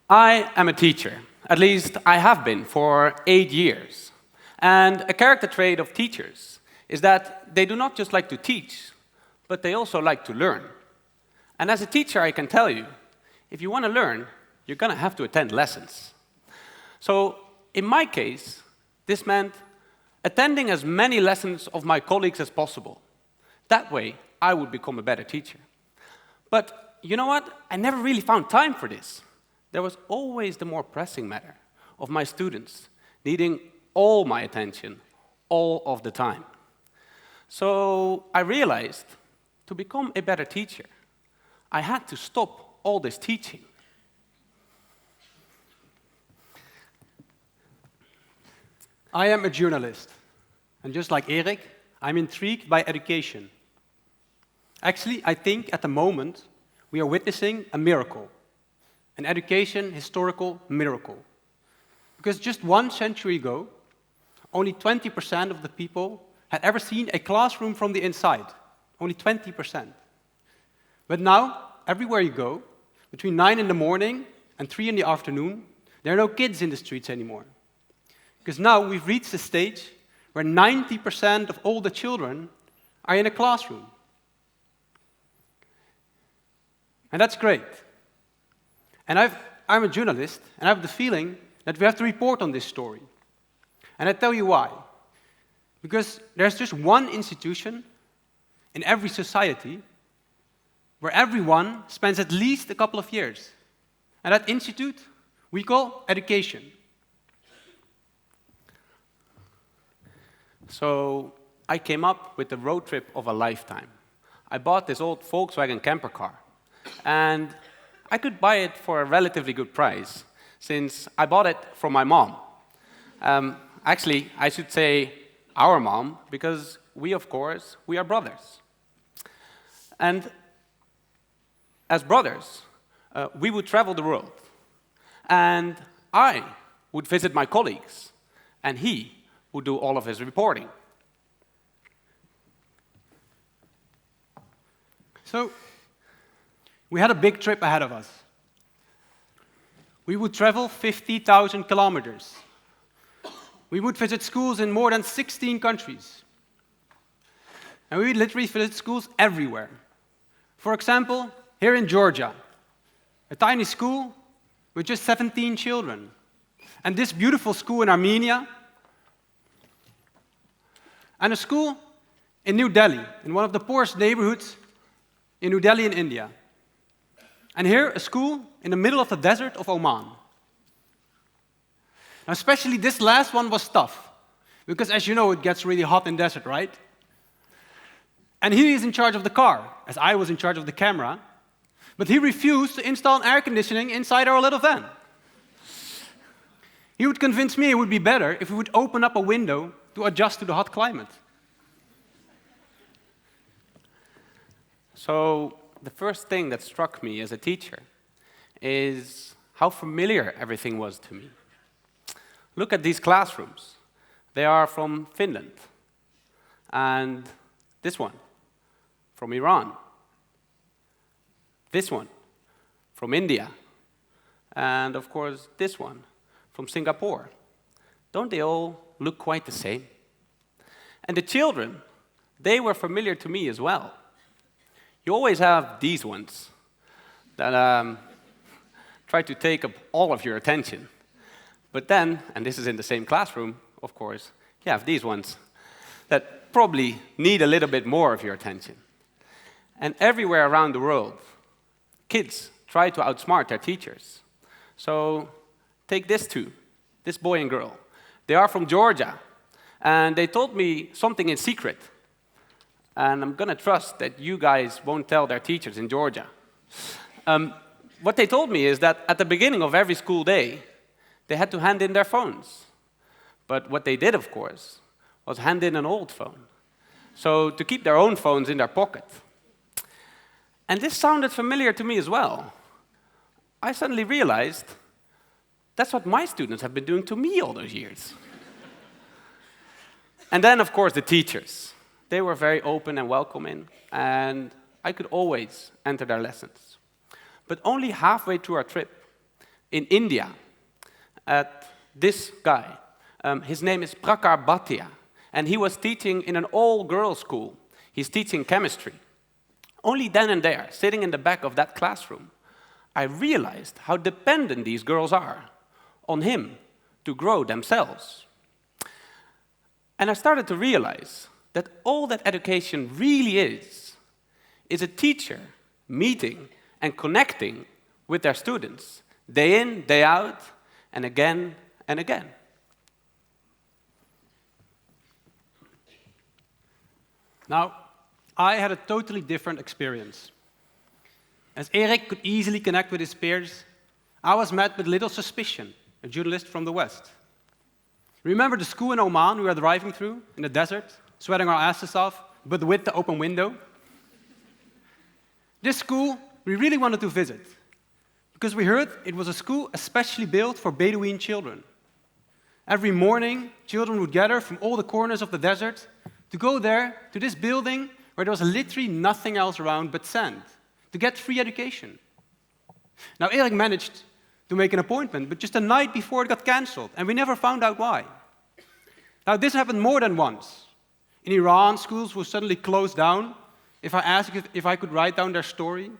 I am a teacher. At least I have been for 8 years. And a character trait of teachers is that they do not just like to teach, but they also like to learn. And as a teacher, I can tell you, if you want to learn, you're going to have to attend lessons. So in my case, this meant attending as many lessons of my colleagues as possible. That way, I would become a better teacher. But you know what? I never really found time for this. There was always the more pressing matter of my students needing all my attention, all of the time. So I realized to become a better teacher, I had to stop all this teaching. I am a journalist, and just like Erik, I'm intrigued by education. Actually, I think at the moment we are witnessing a miracle, an education historical miracle. Because just 1 century ago, only 20% of the people had ever seen a classroom from the inside. Only 20%. But now, everywhere you go, between 9 in the morning and 3 in the afternoon, there are no kids in the streets anymore. Because now we've reached a stage where 90% of all the children are in a classroom. And that's great. And I'm a journalist, and I have the feeling that we have to report on this story. And I tell you why. Because there's just one institution in every society where everyone spends at least a couple of years. And that institute we call education. So I came up with the road trip of a lifetime. I bought this old Volkswagen camper car. And I could buy it for a relatively good price, since I bought it from my mom. Actually, I should say our mom, because we, of course, we are brothers. And as brothers, we would travel the world. And I would visit my colleagues, and he would do all of his reporting. So, we had a big trip ahead of us. We would travel 50,000 kilometers. We would visit schools in more than 16 countries. And we would literally visit schools everywhere. For example, here in Georgia, a tiny school with just 17 children. And this beautiful school in Armenia. And a school in New Delhi, in one of the poorest neighborhoods in New Delhi in India. And here, a school in the middle of the desert of Oman. Now, especially this last one was tough, because as you know, it gets really hot in desert, right? And he is in charge of the car, as I was in charge of the camera, but he refused to install air conditioning inside our little van. He would convince me it would be better if we would open up a window to adjust to the hot climate. So the first thing that struck me as a teacher is how familiar everything was to me. Look at these classrooms. They are from Finland. And this one, from Iran. This one, from India. And of course, this one, from Singapore. Don't they all look quite the same? And the children, they were familiar to me as well. You always have these ones that try to take up all of your attention. But then, and this is in the same classroom, of course, you have these ones that probably need a little bit more of your attention. And everywhere around the world, kids try to outsmart their teachers. So take this two, this boy and girl. They are from Georgia, and they told me something in secret. And I'm going to trust that you guys won't tell their teachers in Georgia. What they told me is that at the beginning of every school day, they had to hand in their phones. But what they did, of course, was hand in an old phone. So to keep their own phones in their pocket. And this sounded familiar to me as well. I suddenly realized that's what my students have been doing to me all those years. And then, of course, the teachers. They were very open and welcoming, and I could always enter their lessons. But only halfway through our trip, in India at this guy. His name is Prakar Bhatia, and he was teaching in an all-girls school. He's teaching chemistry. Only then and there, sitting in the back of that classroom, I realized how dependent these girls are on him to grow themselves. And I started to realize that all that education really is a teacher meeting and connecting with their students, day in, day out, and again and again. Now, I had a totally different experience. As Erik could easily connect with his peers, I was met with little suspicion, a journalist from the West. Remember the school in Oman we were driving through in the desert, sweating our asses off, but with the open window? This school we really wanted to visit, because we heard it was a school especially built for Bedouin children. Every morning, children would gather from all the corners of the desert to go there, to this building, where there was literally nothing else around but sand, to get free education. Now, Erik managed to make an appointment, but just the night before it got cancelled, and we never found out why. Now, this happened more than once. In Iran, schools will suddenly close down if I asked if I could write down their story.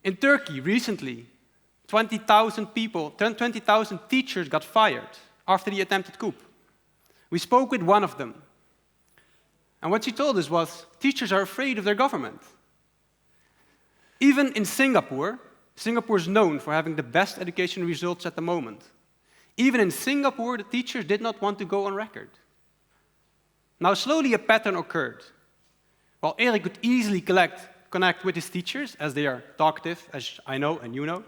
In Turkey, recently, 20,000 teachers got fired after the attempted coup. We spoke with one of them. And what she told us was, teachers are afraid of their government. Even in Singapore, Singapore is known for having the best education results at the moment. Even in Singapore, the teachers did not want to go on record. Now, slowly a pattern occurred. While Erik could easily connect with his teachers, as they are talkative, as I know and you know,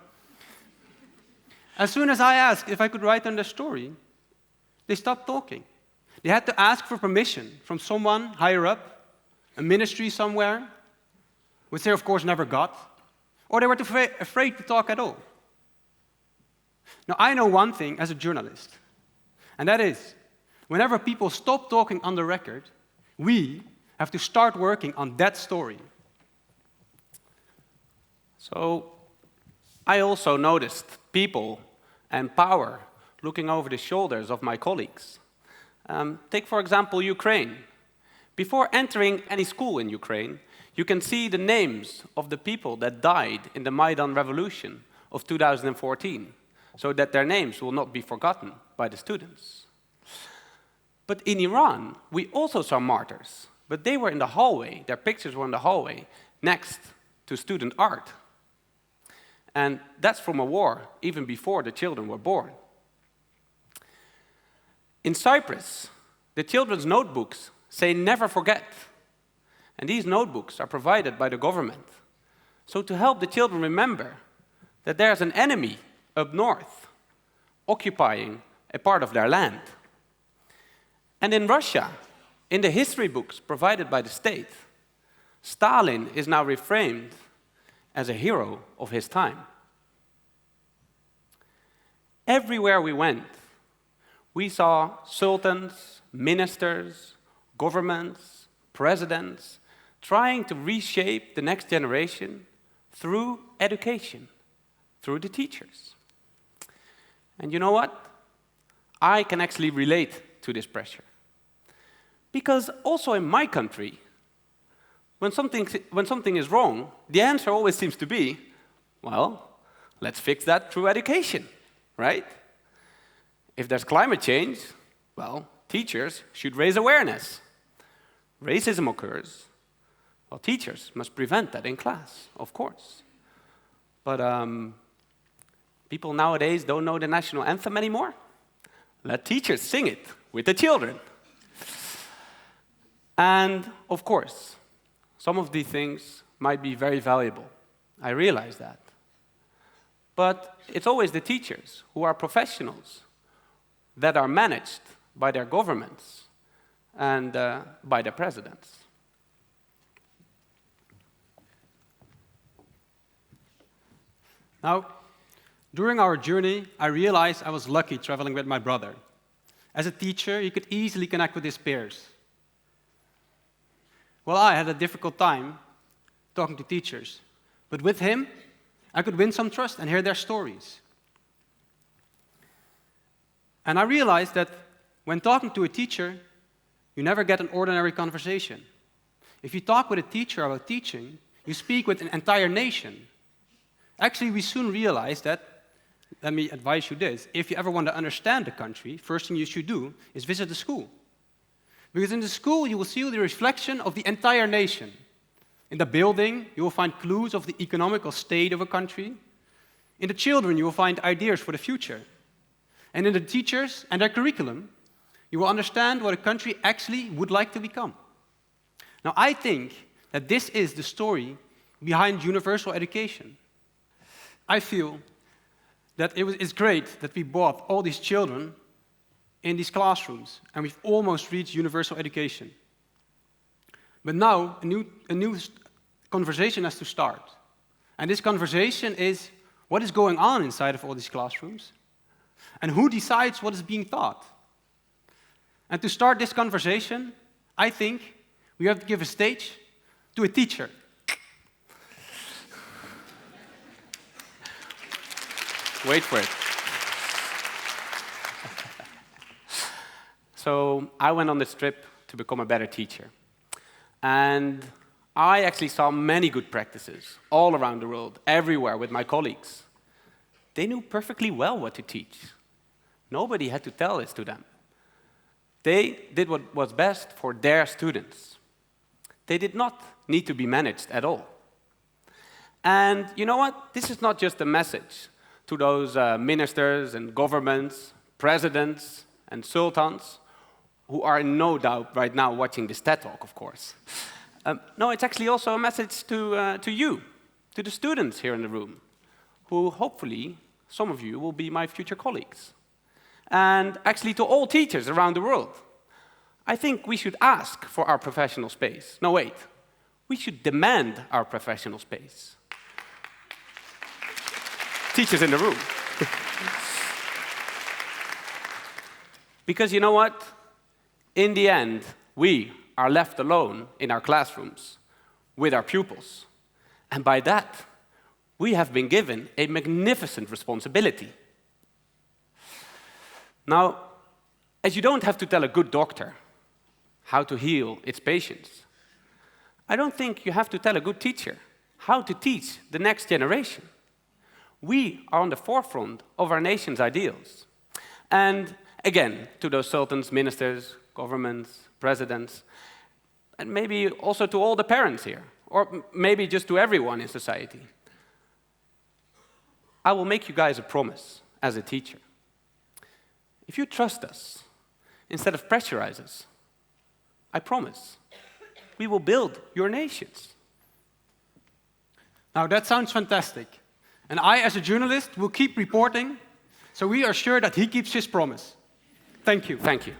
as soon as I asked if I could write down their story, they stopped talking. They had to ask for permission from someone higher up, a ministry somewhere, which they, of course, never got, or they were too afraid to talk at all. Now, I know one thing as a journalist, and that is, whenever people stop talking on the record, we have to start working on that story. So, I also noticed people and power looking over the shoulders of my colleagues. Take, for example, Ukraine. Before entering any school in Ukraine, you can see the names of the people that died in the Maidan Revolution of 2014, so that their names will not be forgotten by the students. But in Iran, we also saw martyrs, but they were in the hallway, their pictures were in the hallway, next to student art. And that's from a war, even before the children were born. In Cyprus, the children's notebooks say never forget. And these notebooks are provided by the government. So to help the children remember that there's an enemy up north occupying a part of their land. And in Russia, in the history books provided by the state, Stalin is now reframed as a hero of his time. Everywhere we went, we saw sultans, ministers, governments, presidents trying to reshape the next generation through education, through the teachers. And you know what? I can actually relate to this pressure. Because also in my country, when something is wrong, the answer always seems to be, well, let's fix that through education, right? If there's climate change, well, teachers should raise awareness. Racism occurs, well, teachers must prevent that in class, of course. But people nowadays don't know the national anthem anymore. Let teachers sing it with the children. And, of course, some of these things might be very valuable. I realize that. But it's always the teachers who are professionals that are managed by their governments and by their presidents. Now, during our journey, I realized I was lucky traveling with my brother. As a teacher, he could easily connect with his peers. Well, I had a difficult time talking to teachers, but with him, I could win some trust and hear their stories. And I realized that when talking to a teacher, you never get an ordinary conversation. If you talk with a teacher about teaching, you speak with an entire nation. Actually, we soon realized that, let me advise you this, if you ever want to understand the country, first thing you should do is visit the school. Because in the school, you will see the reflection of the entire nation. In the building, you will find clues of the economical state of a country. In the children, you will find ideas for the future. And in the teachers and their curriculum, you will understand what a country actually would like to become. Now, I think that this is the story behind universal education. I feel that it's great that we brought all these children in these classrooms, and we've almost reached universal education. But now, a new conversation has to start. And this conversation is, what is going on inside of all these classrooms? And who decides what is being taught? And to start this conversation, I think we have to give a stage to a teacher. Wait for it. So I went on this trip to become a better teacher. And I actually saw many good practices all around the world, everywhere with my colleagues. They knew perfectly well what to teach. Nobody had to tell this to them. They did what was best for their students. They did not need to be managed at all. And you know what? This is not just a message to those ministers and governments, presidents and sultans who are no doubt right now watching this TED Talk, of course. No, it's actually also a message to you, to the students here in the room, who hopefully, some of you will be my future colleagues. And actually to all teachers around the world. I think we should ask for our professional space. No, wait. We should demand our professional space. Teachers in the room. Because you know what? In the end, we are left alone in our classrooms with our pupils. And by that, we have been given a magnificent responsibility. Now, as you don't have to tell a good doctor how to heal its patients, I don't think you have to tell a good teacher how to teach the next generation. We are on the forefront of our nation's ideals. And again, to those sultans, ministers, governments, presidents, and maybe also to all the parents here, or maybe just to everyone in society, I will make you guys a promise as a teacher. If you trust us, instead of pressurize us, I promise, we will build your nations. Now that sounds fantastic. And I, as a journalist, will keep reporting, so we are sure that he keeps his promise. Thank you. Thank you.